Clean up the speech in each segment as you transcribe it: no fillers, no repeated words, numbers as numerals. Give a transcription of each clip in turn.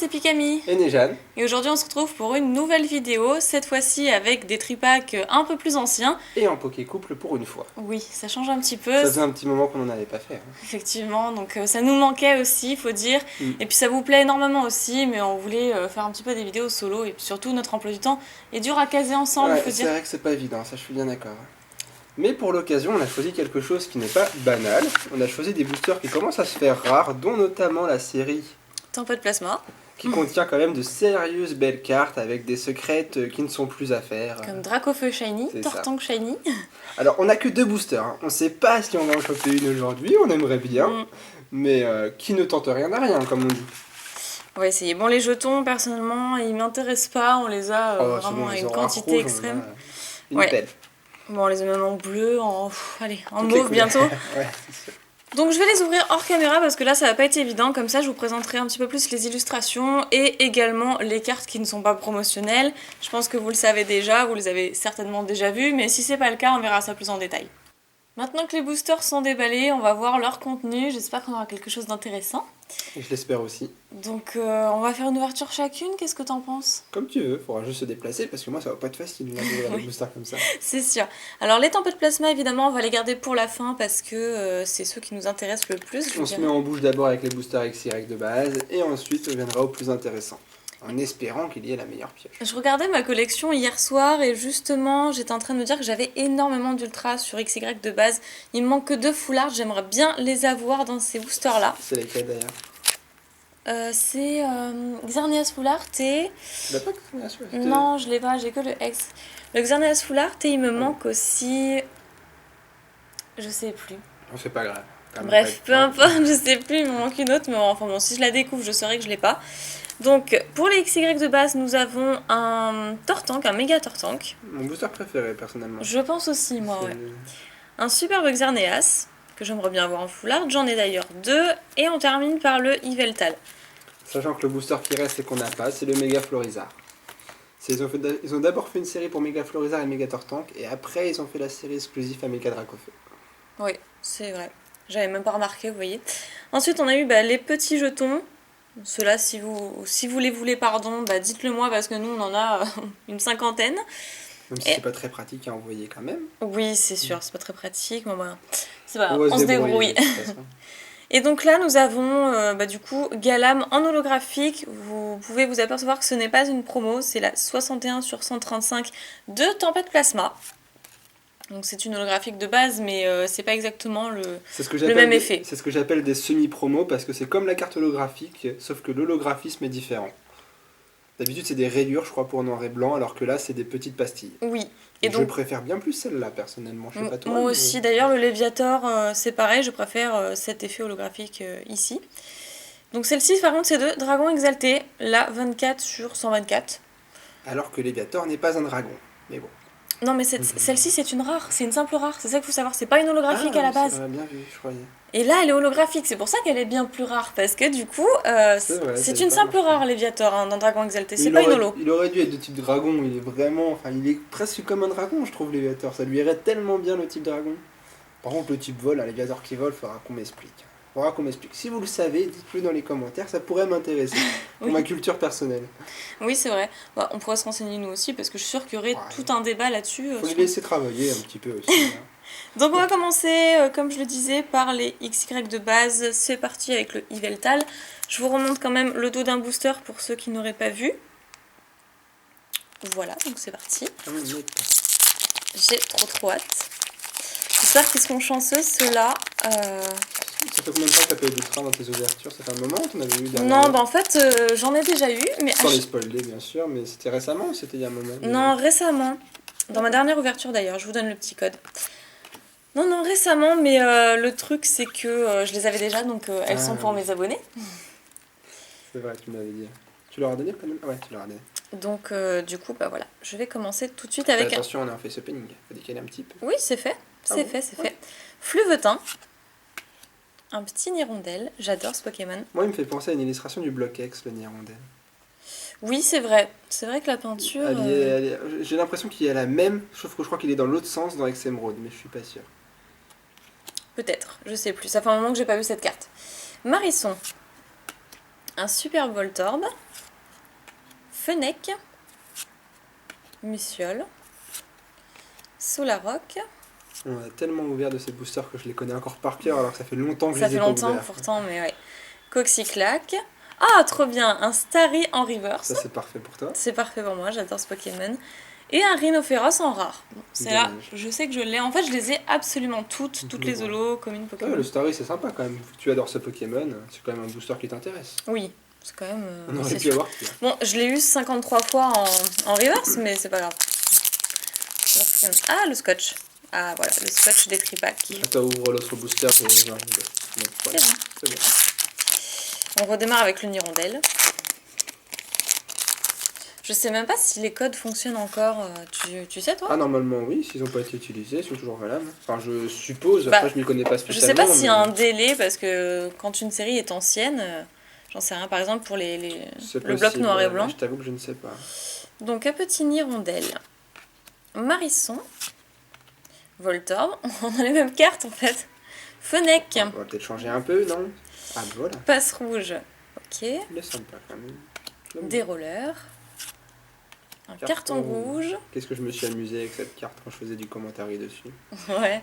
c'est Pikami Et Nejane. et aujourd'hui on se retrouve pour une nouvelle vidéo, cette fois-ci avec des tripacks un peu plus anciens. Et en Poké Couple pour une fois. Oui, ça change un petit peu. Ça faisait un petit moment qu'on n'en avait pas fait. Effectivement, donc ça nous manquait aussi, faut dire. Et puis ça vous plaît énormément aussi, mais on voulait faire un petit peu des vidéos solo et puis surtout notre emploi du temps est dur à caser ensemble, faut C'est dire. vrai que c'est pas évident, ça je suis bien d'accord. Mais pour l'occasion, on a choisi quelque chose qui n'est pas banal. On a choisi des boosters qui commencent à se faire rares, dont notamment la série Tempo de plasma. qui contient quand même de sérieuses belles cartes avec des secrètes qui ne sont plus à faire. Comme Dracofeu Shiny, C'est ça. Tortank Shiny. Alors on a que 2 boosters, hein. On sait pas si on va en choper une aujourd'hui, on aimerait bien. Mais qui ne tente rien n'a rien, comme on dit. On va essayer. Bon, les jetons, personnellement, ils m'intéressent pas, on les a vraiment à une quantité extrême. Une pelle. Bon, on les a même en bleu, en Toutes mauve les bientôt. Ouais, c'est sûr. Donc je vais les ouvrir hors caméra parce que là ça va pas être évident, comme ça je vous présenterai un petit peu plus les illustrations et également les cartes qui ne sont pas promotionnelles. Je pense que vous le savez déjà, vous les avez certainement déjà vues, mais si c'est pas le cas on verra ça plus en détail. Maintenant que les boosters sont déballés, on va voir leur contenu, j'espère qu'on aura quelque chose d'intéressant. Et je l'espère aussi. Donc on va faire une ouverture chacune, qu'est-ce que t'en penses? Comme tu veux, faudra juste se déplacer parce que moi ça va pas être facile d'ouvrir Oui. des boosters comme ça. C'est sûr. Alors les tempêtes de plasma évidemment on va les garder pour la fin parce que c'est ceux qui nous intéressent le plus. On se met en bouche d'abord avec les boosters XY de base et ensuite on viendra au plus intéressant. En espérant qu'il y ait la meilleure pioche. Je regardais ma collection hier soir et justement j'étais en train de me dire que j'avais énormément d'ultras sur XY de base. Il me manque que 2 foulards, j'aimerais bien les avoir dans ces boosters là. C'est lesquels d'ailleurs? C'est Xerneas Foulard et... Tu l'as pas bien sûr. Non, je l'ai pas, j'ai que le X. Le Xerneas Foulard et il me manque aussi... Je sais plus. C'est pas grave. Bref, peu importe, je sais plus, il me manque une autre, mais enfin bon, si je la découvre, je saurai que je l'ai pas. Donc, pour les XY de base, nous avons un Tortank, un méga Tortank. Mon booster préféré, personnellement. Je pense aussi, moi, ouais. Un superbe Xerneas, que j'aimerais bien avoir en foulard. J'en ai d'ailleurs 2. Et on termine par le Yveltal. Sachant que le booster qui reste et qu'on n'a pas, c'est le Méga Florizard. Ils ont d'abord fait une série pour Méga Florizard et Méga Tortank, et après ils ont fait la série exclusive à Méga Dracofeu. Oui, c'est vrai. J'avais même pas remarqué, vous voyez. Ensuite, on a eu les petits jetons. Ceux-là, si vous les voulez, pardon, dites-le moi parce que nous, on en a une 50aine. Même si c'est pas très pratique à envoyer quand même. Oui, c'est sûr, c'est pas très pratique. Bon, c'est pas grave, on se débrouille. De toute façon. Et donc là, nous avons du coup Galam en holographique. Vous pouvez vous apercevoir que ce n'est pas une promo, c'est la 61 sur 135 de Tempête Plasma. Donc c'est une holographique de base, mais c'est pas exactement le même effet. C'est ce que j'appelle des semi-promos parce que c'est comme la carte holographique, sauf que l'holographisme est différent. D'habitude c'est des rayures, je crois, pour noir et blanc, alors que là c'est des petites pastilles. Oui. Et donc, je préfère bien plus celle-là personnellement, je sais pas toi. Moi aussi, d'ailleurs le Léviator c'est pareil, je préfère cet effet holographique ici. Donc celle-ci par contre c'est de Dragon Exalté, la 24 sur 124. Alors que Léviator n'est pas un dragon, mais bon. Non mais celle-ci c'est une rare, c'est une simple rare, c'est ça qu'il faut savoir, c'est pas une holographique à la base. Ah bien vu, je croyais. Et là elle est holographique, c'est pour ça qu'elle est bien plus rare, parce que du coup c'est une simple rare Léviator dans Dragon Exalté, c'est pas une holo. Il aurait dû être de type dragon, il est vraiment, enfin il est presque comme un dragon je trouve Léviator, ça lui irait tellement bien le type dragon. Par contre le type vol, un Léviator qui vole, faudra qu'on m'explique. Si vous le savez, dites-le dans les commentaires, ça pourrait m'intéresser, pour ma culture personnelle. Oui, c'est vrai. On pourrait se renseigner nous aussi, parce que je suis sûre qu'il y aurait tout un débat là-dessus. Faut les laisser travailler un petit peu aussi. Donc on va commencer, comme je le disais, par les XY de base. C'est parti avec le Yveltal. Je vous remonte quand même le dos d'un booster pour ceux qui n'auraient pas vu. Voilà, donc c'est parti. J'ai trop hâte. J'espère qu'ils seront chanceux, ceux-là. Ça fait combien de temps que tu as payé du train dans tes ouvertures? Ça fait un moment que tu en avais eu dernièrement? Non, en fait, j'en ai déjà eu. Mais sans les spoiler, bien sûr, mais c'était récemment ou c'était il y a un moment? Non, récemment. Dans ma dernière ouverture, d'ailleurs. Je vous donne le petit code. Non, récemment, mais le truc, c'est que je les avais déjà, donc elles sont pour mes abonnés. C'est vrai, tu me l'avais dit. Tu leur as donné quand même? Ouais, tu leur as donné. Donc, du coup, voilà. Je vais commencer tout de suite avec attention, on a fait ce penning. Faut décaler un petit peu. Oui, c'est fait. C'est fait. Fleuvetin. Un petit Nirondelle, j'adore ce Pokémon. Moi, il me fait penser à une illustration du Bloc X, le Nirondelle. Oui, c'est vrai. C'est vrai que la peinture... J'ai l'impression qu'il y a la même, sauf que je crois qu'il est dans l'autre sens dans Emerald, mais je suis pas sûr. Peut-être, je sais plus. Ça fait un moment que j'ai pas vu cette carte. Marisson. un super Voltorb, Fennec, Muciole, Solaroc. On a tellement ouvert de ces boosters que je les connais encore par cœur alors que ça fait longtemps que Ça je les fait ai pas longtemps ouverts. pourtant, mais ouais. Coxyclac. Ah, trop bien, un Starry en reverse. Ça c'est parfait pour toi. C'est parfait pour moi, j'adore ce Pokémon. Et un Rhinophéros en rare. Bon, c'est là, Dommage. je sais que je l'ai. En fait, je les ai absolument toutes les Bon. holos, communes, Ouais, Pokémon. le Starry c'est sympa quand même. Tu adores ce Pokémon, c'est quand même un booster qui t'intéresse. Oui, c'est quand même. On aurait c'est pu sûr. avoir pire. Bon, je l'ai eu 53 fois en reverse, mais c'est pas grave. Ah, le scotch. Ah, voilà, le scotch des tripacs. À toi ouvre l'autre booster et non, bon, voilà. C'est bon. C'est bon. On redémarre avec le Nirondelle. Je sais même pas si les codes fonctionnent encore. Tu sais, toi? Ah normalement oui, s'ils n'ont pas été utilisés, ils sont toujours valables. Enfin je suppose, Bah, après je m'y connais pas Je spécialement. sais pas s'il y a mais un délai, parce que quand une série est ancienne, j'en sais rien, par exemple pour c'est le bloc possible, noir et ouais, blanc. je t'avoue que je ne sais pas. Donc un petit Nirondelle, Marisson, Voltorb, on a les mêmes cartes en fait. Fennec, On va peut-être changer un peu, non? Ah voilà, Passe Rouge, ok. il est sympa quand même. J'aime Des bien. rollers, un Carton carton rouge, Qu'est-ce que je me suis amusé avec cette carte quand je faisais du commentaire dessus. ouais.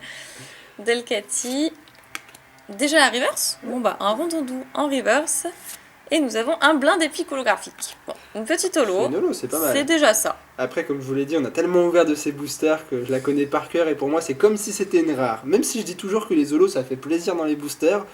Delcatty, déjà la reverse. Bon bah un rondondou en reverse. Et nous avons un blind épique holographique. Bon, une petite C'est holo, une holo, c'est pas c'est mal. déjà ça. Après, comme je vous l'ai dit, on a tellement ouvert de ces boosters que je la connais par cœur et pour moi c'est comme si c'était une rare. Même si je dis toujours que les holos ça fait plaisir dans les boosters,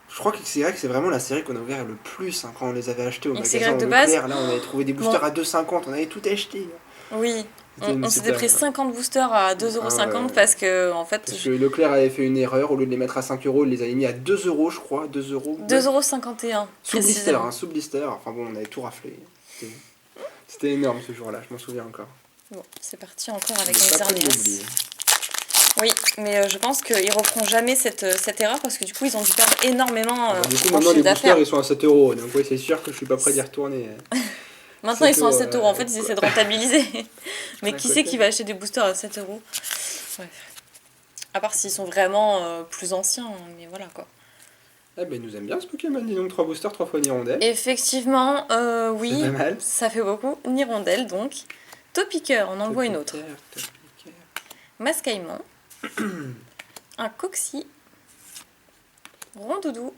je crois que c'est vrai que c'est vraiment la série qu'on a ouvert le plus quand on les avait achetés au Donc, magasin c'est vrai que de Leclerc. base- Là on avait trouvé des boosters Bon. à 2,50, on avait tout acheté. Oui, C'était une on s'était super- pris 50 boosters à 2,50€ Ah ouais. parce que, en fait, Parce que Leclerc avait fait une erreur, au lieu de les mettre à 5€, il les avait mis à 2€, je crois, 2€. 2,51€. Sous blister, précisément. hein, sous blister. Enfin bon, on avait tout raflé. C'était énorme ce jour-là, je m'en souviens encore. Bon, c'est parti encore avec On les n'est pas prêt de Arnéas. l'oublier. Oui, mais je pense qu'ils referont jamais cette erreur parce que du coup, ils ont dû perdre énormément Du coup, en maintenant les chiffre d'affaires. boosters ils sont à 7€, donc oui, c'est sûr que je suis pas prêt d'y retourner. Maintenant, ils sont à 7 7€. En fait, ils essaient de rentabiliser. Mais Ouais, qui quoi c'est que. qui va acheter des boosters à 7€? Bref. À part s'ils sont vraiment plus anciens, mais voilà quoi. Eh ben, il nous aime bien ce Pokémon, dis donc 3 boosters, 3 fois Nirondelle. Effectivement, oui, C'est pas mal. ça fait beaucoup. Nirondelle donc. Topiqueur, on en voit une autre. Topiqueur. Mascaillement. Un Coxy. Rondoudou.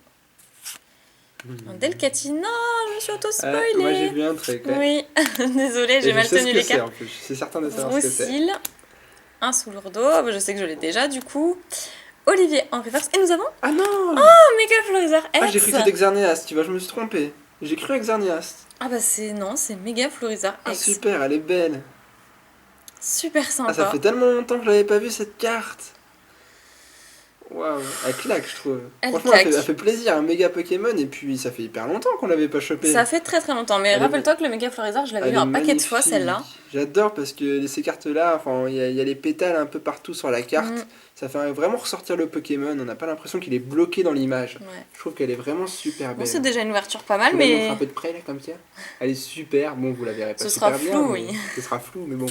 Un Delcatty. Non, je me suis auto-spoilée. Moi j'ai vu un truc. Ouais. Oui, désolée, Et j'ai je mal sais ce tenu que les c'est cartes. en plus, c'est certain de savoir ce que c'est. Roussil. Un sous lourdeau, je sais que je l'ai déjà du coup. Olivier en reverse. Et nous avons Ah non Méga Florizard Ah, j'ai X. cru que c'était Xerneas, tu vois, je me suis trompé. J'ai cru à Xerneas. Ah bah non, c'est Méga Florizard Ah X. super, elle est belle. Super sympa. Ah, ça fait tellement longtemps que je l'avais pas vu cette carte. Waouh, elle claque, je trouve. Elle Franchement, claque. elle fait plaisir, un méga Pokémon, et puis ça fait hyper longtemps qu'on l'avait pas chopé. Ça fait très très longtemps, mais Elle est rappelle-toi que le Méga Florizard, je l'avais Elle eu est un paquet de fois magnifique. celle-là. J'adore parce que ces cartes-là, enfin, il y a les pétales un peu partout sur la carte. Mm. Ça fait vraiment ressortir le Pokémon. On n'a pas l'impression qu'il est bloqué dans l'image. Ouais. Je trouve qu'elle est vraiment super Bon, belle. c'est déjà une ouverture pas Je mal, vous la montre mais un peu de près là comme ça. Elle est super. Bon, vous la verrez pas Ce super sera bien. flou, mais oui. Ce sera flou, mais bon.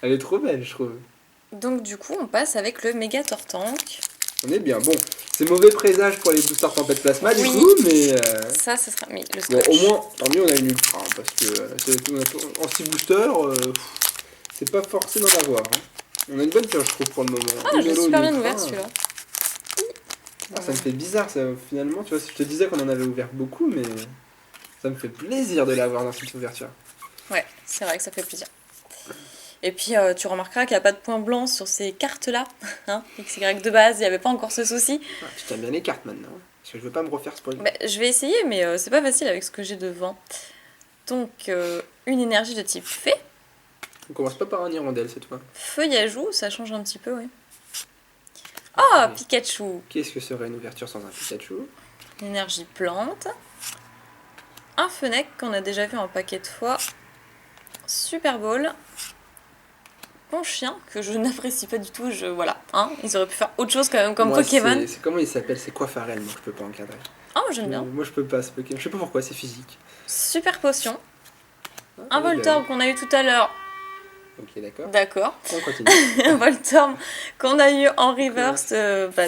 Elle est trop belle, je trouve. donc du coup, on passe avec le Méga Tortank. On est bien. Bon, c'est mauvais présage pour les boosters tempête plasma Oui. du coup, mais Ça, ce sera. Mais le bon, scotch. au moins, tant mieux, on a une ultra hein, parce que en 6 boosters, c'est pas forcé d'en avoir. Hein. On a une bonne pioche, je trouve, pour le moment. Ah, Une je l'ai holo, super une bien ultra, ouvert celui-là. Ah, ça me fait bizarre, ça, finalement. Tu vois, je te disais qu'on en avait ouvert beaucoup, mais ça me fait plaisir de l'avoir dans cette ouverture. Ouais, c'est vrai que ça fait plaisir. Et puis tu remarqueras qu'il n'y a pas de point blanc sur ces cartes-là. Hein, XY de base, il n'y avait pas encore ce souci. Ah, tu t'aimes bien les cartes maintenant, hein, parce que je veux pas me refaire spoiler. Bah, je vais essayer, mais c'est pas facile avec ce que j'ai devant. Donc, une énergie de type fée. On commence pas par un hirondelle cette fois. Feuillajou, ça change un petit peu, oui. Oh, Oui. Pikachu. Qu'est-ce que serait une ouverture sans un Pikachu? Énergie plante. Un Fennec qu'on a déjà vu un paquet de fois. Super Ball. Bon chien que je n'apprécie pas du tout. Voilà, hein, ils auraient pu faire autre chose quand même comme Moi, Pokémon. c'est comment il s'appelle? C'est quoi Pharrell? Moi je peux pas encadrer. Oh, moi j'aime bien. Moi je peux pas ce Pokémon. Je sais pas pourquoi, c'est physique. Super potion. Ah, Un elle est Voltorb qu'on a eu tout à l'heure. Ok, d'accord. D'accord. On continue. Un Voltorb qu'on a eu en reverse,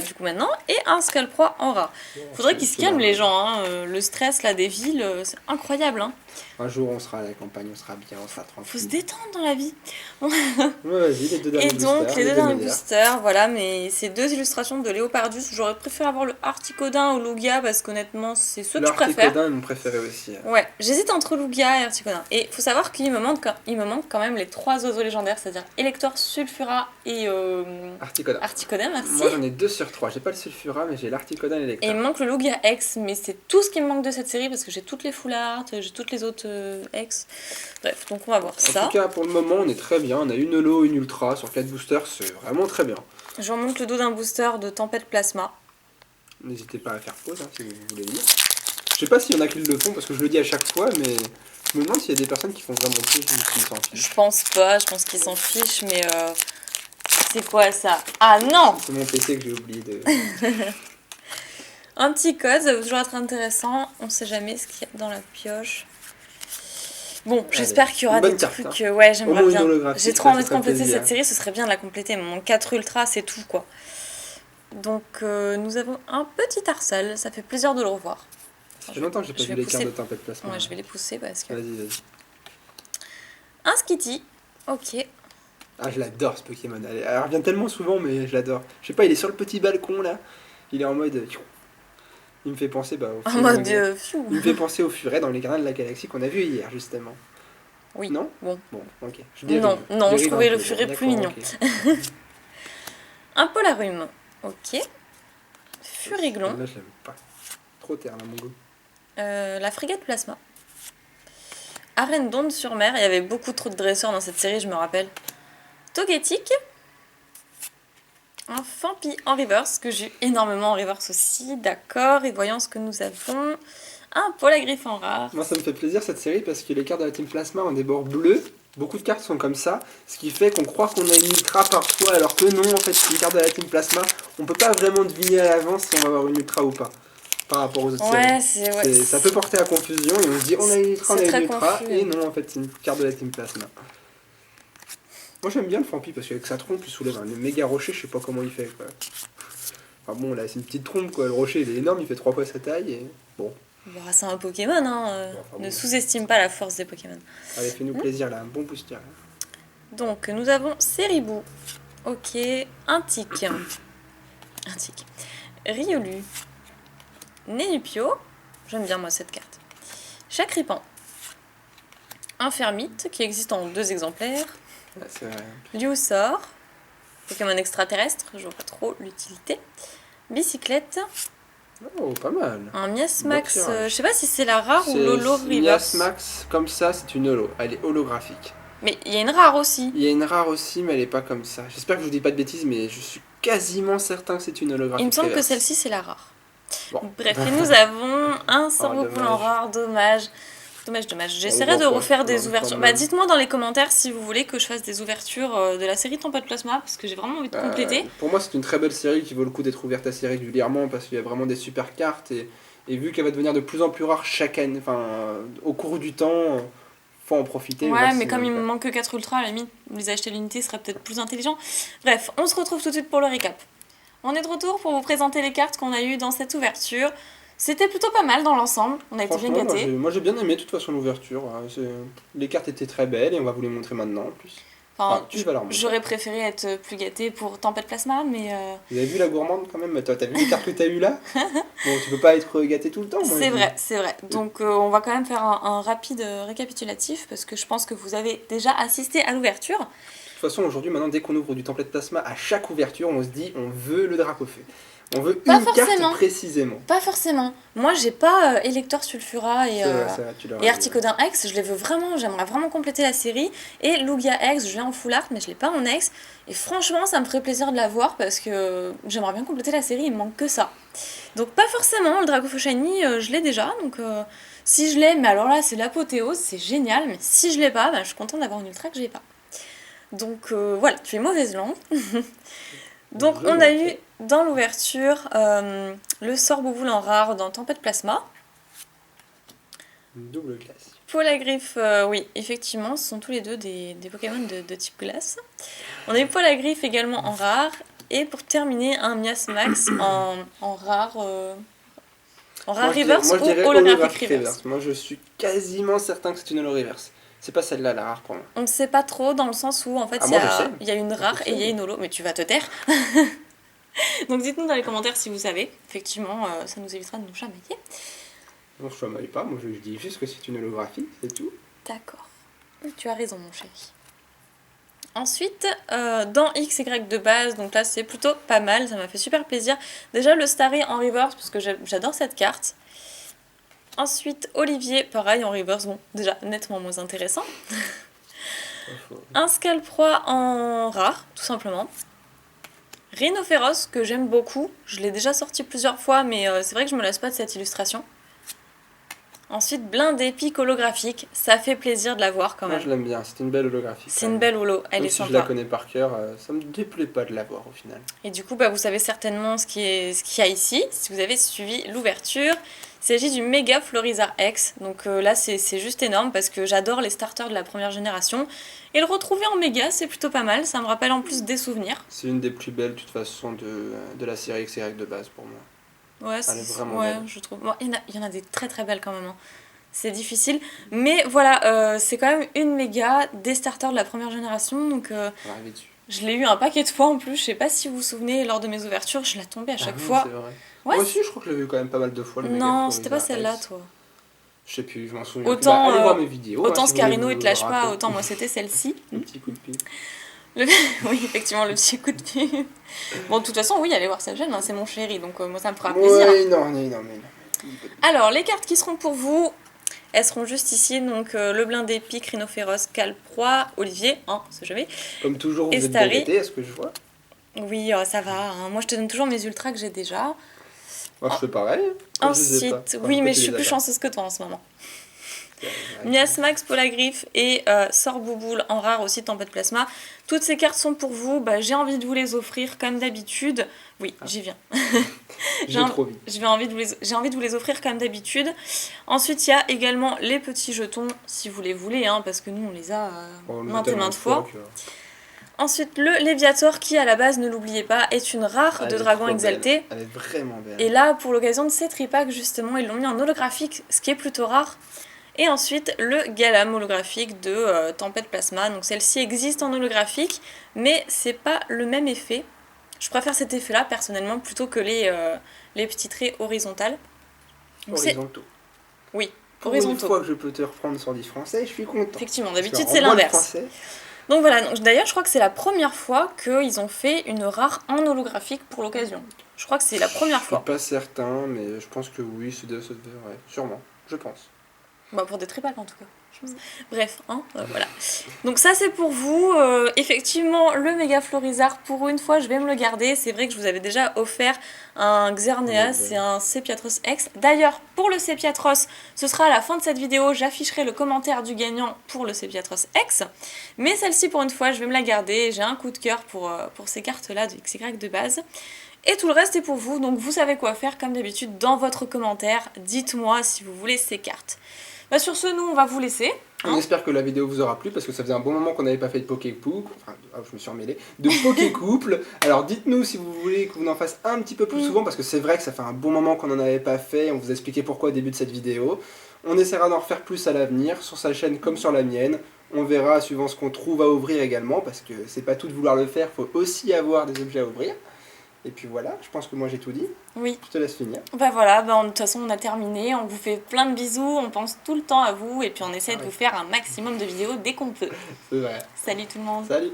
du coup maintenant, et un Scalproie en rare. Faudrait qu'ils se calment les gens, hein. Le stress là des villes, c'est incroyable. Hein. Un jour on sera à la campagne, on sera bien, on sera Faut se tranquille. détendre dans la vie. Ouais, vas-y, les deux derniers Et donc boosters. les deux derniers meilleurs. boosters, voilà, mais ces deux illustrations de Léopardus, j'aurais préféré avoir le Articodin ou Lugia parce qu'honnêtement c'est ceux que je préfère. L'Articodin est mon préféré aussi. Ouais, j'hésite entre Lugia et Articodin. Et faut savoir qu'il me manque quand même les trois oiseaux légendaires, c'est-à-dire Elector, Sulfura et Articodin. Articodin, merci. Moi j'en ai 2 sur 3, j'ai pas le Sulfura mais j'ai l'Articodin et Et l'Elector. il me manque le Lugia X, mais c'est tout ce qui me manque de cette série parce que j'ai toutes les full art, j'ai toutes les autres X. Bref, donc on va voir En ça. tout cas pour le moment on est très bien, on a une holo, une ultra sur 4 boosters, c'est vraiment très bien. Je vous montre le dos d'un booster de Tempête Plasma. N'hésitez pas à faire pause si vous voulez lire. Je sais pas s'il y en a qui le font parce que je le dis à chaque fois mais je me demande s'il y a des personnes qui font vraiment plus ou qui s'en fichent. Je pense pas, je pense qu'ils s'en fichent, mais c'est quoi ça? Ah non! C'est mon PC que j'ai oublié de... Un petit code, ça va toujours être intéressant. On sait jamais ce qu'il y a dans la pioche. Bon, j'espère qu'il y aura une bonne des carte, trucs. hein. Ouais, j'aimerais Au moins une bien. holographique, J'ai trop ça envie de ferait compléter plaisir. cette série, ce serait bien de la compléter. Il me manque 4 ultras, c'est tout quoi. Donc nous avons un petit Arsal, ça fait plaisir de le revoir. Ça fait longtemps que j'ai pas je vu vais les cartes de pousser. Tempête Plasma. Ouais, je vais les pousser parce que. Vas-y. Un Skitty, ok. Ah, je l'adore ce Pokémon. Elle revient tellement souvent, mais je l'adore. Je sais pas, il est sur le petit balcon là. Il est en mode. Il me fait penser au En furet. mode. Il me fait penser au furet dans les Gardiens de la Galaxie qu'on a vu hier justement. Oui. Non. Bon. Bon, ok. Non, je dérive trouvais un le peu, furet d'accord, plus mignon. ok. Un Polarum, ok. Furiglon. Là, je l'aime pas. Trop terne à mon goût. La frégate plasma. Arène d'onde sur mer. Il y avait beaucoup trop de dresseurs dans cette série, je me rappelle. Togetic. Un Fampi en reverse, que j'ai eu énormément en reverse aussi. D'accord. Et voyons ce que nous avons. Un Polagriff en rare. Moi, ça me fait plaisir cette série parce que les cartes de la Team Plasma ont des bords bleus. Beaucoup de cartes sont comme ça, ce qui fait qu'on croit qu'on a une ultra parfois, alors que non, en fait, c'est une carte de la Team Plasma. On peut pas vraiment deviner à l'avance si on va avoir une ultra ou pas, par rapport aux autres Ouais, séries. Ça peut porter à confusion et on se dit on a une ultra, on a une ultra, et non, en fait, c'est une carte de la Team Plasma. Moi, j'aime bien le Fampi parce qu'avec sa trompe, il soulève un méga rocher, je sais pas comment il fait, quoi. Enfin bon, là, c'est une petite trompe, quoi. Le rocher, il est énorme, il fait 3 fois sa taille, et bon. Bon, c'est un Pokémon, hein. Ne sous-estime pas la force des Pokémon. Allez, fais-nous plaisir, là, un bon booster. Là. Donc, nous avons Seribou. Ok. Un Tic. Riolu. Nenupio. J'aime bien, moi, cette carte. Chakripan. Un Fermite, qui existe en 2 exemplaires. Ouais, c'est vrai. Liusor. Pokémon extraterrestre, je vois pas trop l'utilité. Bicyclette. Oh, pas mal. Un Miasmax. Bon tirage. Je sais pas si c'est la rare ou l'holo reverse. Miasmax, comme ça, c'est une holo. Elle est holographique. Mais il y a une rare aussi. Il y a une rare aussi, mais elle est pas comme ça. J'espère que je vous dis pas de bêtises, mais je suis quasiment certain que c'est une holographique. Il me semble que reverse. celle-ci, c'est la rare. Bon. Bref, et nous avons un Sorbopool dommage. en rare, dommage. Dommage. J'essaierai de voit pas, refaire on des voit ouvertures. quand Bah, même. dites-moi dans les commentaires si vous voulez que je fasse des ouvertures de la série Tempête Plasma, parce que j'ai vraiment envie de compléter. Pour moi, c'est une très belle série qui vaut le coup d'être ouverte assez régulièrement parce qu'il y a vraiment des super cartes et vu qu'elle va devenir de plus en plus rare chaque année, au cours du temps, faut en profiter. Ouais, mais comme il me manque que 4 ultras, à la limite, les acheter l'unité serait peut-être plus intelligent. Bref, on se retrouve tout de suite pour le récap. On est de retour pour vous présenter les cartes qu'on a eues dans cette ouverture. C'était plutôt pas mal dans l'ensemble, on a été bien Franchement, gâtés. moi j'ai bien aimé de toute façon l'ouverture. Les cartes étaient très belles et on va vous les montrer maintenant en plus. Enfin, tu vas leur montrer. j'aurais préféré être plus gâtée pour Tempête Plasma, mais Vous avez vu la gourmande quand même? Toi, t'as vu les cartes que t'as eues là? Bon, tu peux pas être gâté tout le temps. moi, c'est vrai. Donc on va quand même faire un rapide récapitulatif parce que je pense que vous avez déjà assisté à l'ouverture. De toute façon, aujourd'hui, maintenant, dès qu'on ouvre du template plasma, à chaque ouverture, on se dit on veut le drapeau feu. On veut Pas une forcément. carte précisément. Pas forcément. Moi j'ai pas Elector Sulfura et Articodin X, je les veux vraiment, j'aimerais vraiment compléter la série. Et Lugia X, je l'ai en full art mais je l'ai pas en X. Et franchement ça me ferait plaisir de l'avoir parce que j'aimerais bien compléter la série, il me manque que ça. Donc pas forcément, le Dragofeu Shiny je l'ai déjà, donc si je l'ai, mais alors là c'est l'apothéose, c'est génial. Mais si je l'ai pas, je suis contente d'avoir une ultra que j'ai pas. Donc voilà, tu es mauvaise langue. Donc on a eu dans l'ouverture le Sorbopool en rare dans Tempête Plasma. Double classe. Polagriff, oui, effectivement, ce sont tous les deux des Pokémon de type glace. On a eu Polagriff également en rare. Et pour terminer, un Miasmax en rare... En rare reverse moi, je ou dirais holographic reverse. Moi je suis quasiment certain que c'est une holo reverse. C'est pas celle-là la rare pour moi. On ne sait pas trop dans le sens où en fait il y a une rare et il y a une holo. Mais tu vas te taire. Donc dites-nous dans les commentaires si vous savez. Effectivement, ça nous évitera de nous chamailler. Non, je chamaille pas, moi je dis juste que c'est une holographie, c'est tout. D'accord. Tu as raison mon chéri. Ensuite, dans XY de base, donc là c'est plutôt pas mal, ça m'a fait super plaisir. Déjà le Starry en reverse, parce que j'adore cette carte. Ensuite, Olivier, pareil en reverse, bon, déjà nettement moins intéressant. Un Scalproie en rare, tout simplement. Rhinophéros, que j'aime beaucoup, je l'ai déjà sorti plusieurs fois, mais c'est vrai que je me lasse pas de cette illustration. Ensuite, Blindé Pic holographique, ça fait plaisir de la voir quand même. Moi je l'aime bien, c'est une belle holographie. C'est une belle holo, elle même est si sympa. je la connais par cœur, ça me déplaît pas de la voir au final. Et du coup, vous savez certainement ce qu'il y a ici, si vous avez suivi l'ouverture. Il s'agit du Mega Florizarre X, donc là c'est juste énorme parce que j'adore les starters de la première génération. Et le retrouver en méga, c'est plutôt pas mal, ça me rappelle en plus des souvenirs. C'est une des plus belles de toute façon de la série XY de base pour moi. Ouais, elle est vraiment belle. Je trouve. Bon, il y en a des très très belles quand même. Hein. C'est difficile. Mais voilà, c'est quand même une méga des starters de la première génération. Donc On va arriver dessus. je l'ai eu un paquet de fois en plus. Je sais pas si vous vous souvenez, lors de mes ouvertures, je la tombais à chaque fois. C'est vrai. Ouais, moi aussi, je crois que je l'ai vu quand même pas mal de fois. Le non, Mega c'était pas Florizarre celle-là, X. toi. Je sais plus, je m'en souviens Autant, plus. Allez voir mes vidéos. Autant si vous Scarino, voulez il te vous lâche pas, rappeler. autant moi c'était celle-ci. Un petit coup de pied. Oui, effectivement, le petit coup de pied. Bon, de toute façon, oui, allez voir cette chaîne, hein, c'est mon chéri, donc moi ça me fera plaisir. Ouais, non, mais non. Alors, les cartes qui seront pour vous, elles seront juste ici, donc le Blindé Pic, Rhinophéros, Scalproie, Olivier, hein, c'est jamais. Comme toujours, vous Et êtes Starry. BVT, est-ce que je vois? Oui, ça va, hein. Moi je te donne toujours mes ultras que j'ai déjà. Moi, je fais pareil. Comme je les ai pas. Ensuite, Enfin, oui, toi, mais tu je suis les as plus pas. chanceuse que toi en ce moment. Ouais. Miasmax, Polagriff et Sorbouboule en rare aussi, Tempête Plasma. Toutes ces cartes sont pour vous, j'ai envie de vous les offrir comme d'habitude. Oui, j'y viens. J'ai trop vite. J'ai envie de vous les offrir comme d'habitude. Ensuite, il y a également les petits jetons, si vous les voulez, hein, parce que nous on les a On le maintes met et maintes tellement fois. que- Ensuite, le Léviator qui, à la base, ne l'oubliez pas, est une rare Elle de est dragon trop exalté. belle. Elle est vraiment belle. Et là, pour l'occasion de ces tripacks, justement, ils l'ont mis en holographique, ce qui est plutôt rare. Et ensuite, le Galam holographique de Tempête Plasma. Donc celle-ci existe en holographique, mais c'est pas le même effet. Je préfère cet effet-là, personnellement, plutôt que les petits traits horizontales. Donc Horizontaux. Oui, Pour une horizontaux. fois que je peux te reprendre sur du français, je suis content. Effectivement, Parce que d'habitude en c'est moins de l'inverse. français, Donc voilà, d'ailleurs je crois que c'est la première fois qu'ils ont fait une rare en holographique pour l'occasion. Je crois que c'est la première je fois. suis pas certain, mais je pense que oui, ça devrait, ouais, sûrement, je pense. Pour des tripacks en tout cas. Bref, hein, voilà. Donc ça c'est pour vous. Effectivement, le méga Florizarre, pour une fois, je vais me le garder. C'est vrai que je vous avais déjà offert un Xerneas et un Sepiatros X. D'ailleurs, pour le Sepiatros, ce sera à la fin de cette vidéo. J'afficherai le commentaire du gagnant pour le Sepiatros X. Mais celle-ci, pour une fois, je vais me la garder. J'ai un coup de cœur pour ces cartes-là de XY de base. Et tout le reste est pour vous. Donc vous savez quoi faire, comme d'habitude, dans votre commentaire. Dites-moi si vous voulez ces cartes. Sur ce, nous, on va vous laisser. On espère que la vidéo vous aura plu parce que ça faisait un bon moment qu'on n'avait pas fait de Pokécouple. Enfin, je me suis emmêlé. De Pokécouple. Alors dites-nous si vous voulez qu'on en fasse un petit peu plus souvent parce que c'est vrai que ça fait un bon moment qu'on n'en avait pas fait. On vous a expliqué pourquoi au début de cette vidéo. On essaiera d'en refaire plus à l'avenir sur sa chaîne comme sur la mienne. On verra suivant ce qu'on trouve à ouvrir également parce que c'est pas tout de vouloir le faire. Il faut aussi avoir des objets à ouvrir. Et puis voilà, je pense que moi j'ai tout dit. Oui. Je te laisse finir. Voilà, de toute façon on a terminé, on vous fait plein de bisous, on pense tout le temps à vous et puis on essaie de vous faire un maximum de vidéos dès qu'on peut. C'est vrai. Salut tout le monde. Salut.